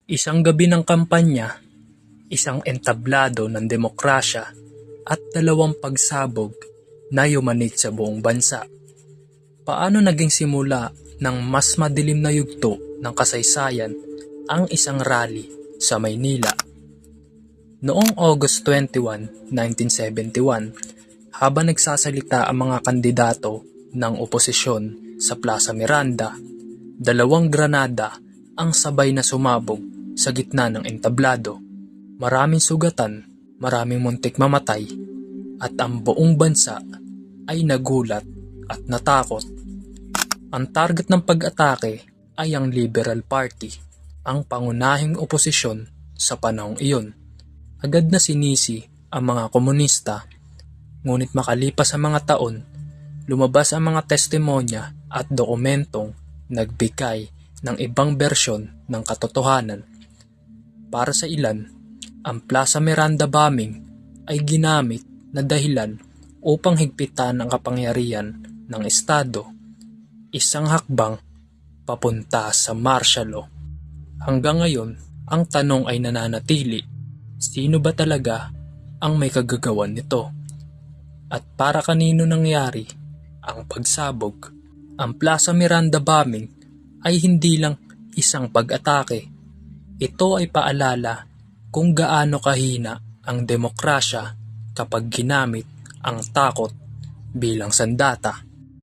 Isang gabi ng kampanya, isang entablado ng demokrasya at dalawang pagsabog na yumanig sa buong bansa. Paano naging simula ng mas madilim na yugto ng kasaysayan ang isang rally sa Maynila? Noong August 21, 1971, habang nagsasalita ang mga kandidato ng oposisyon sa Plaza Miranda, dalawang granada ang sabay na sumabog sa gitna ng entablado. Maraming sugatan, maraming muntik mamatay, at ang buong bansa ay nagulat at natakot. Ang target ng pag-atake ay ang Liberal Party, ang pangunahing oposisyon sa panahong iyon. Agad na sinisi ang mga komunista, ngunit makalipas ang mga taon, lumabas ang mga testimonya at dokumentong nagbigay ng ibang bersyon ng katotohanan. Para sa ilan, ang Plaza Miranda bombing ay ginamit na dahilan upang higpitan ang kapangyarihan ng Estado, isang hakbang papunta sa martial law. Hanggang ngayon, ang tanong ay nananatili, sino ba talaga ang may kagagawan nito? At para kanino nangyari ang pagsabog? Ang Plaza Miranda bombing ay hindi lang isang pag-atake. Ito ay paalala kung gaano kahina ang demokrasya kapag ginamit ang takot bilang sandata.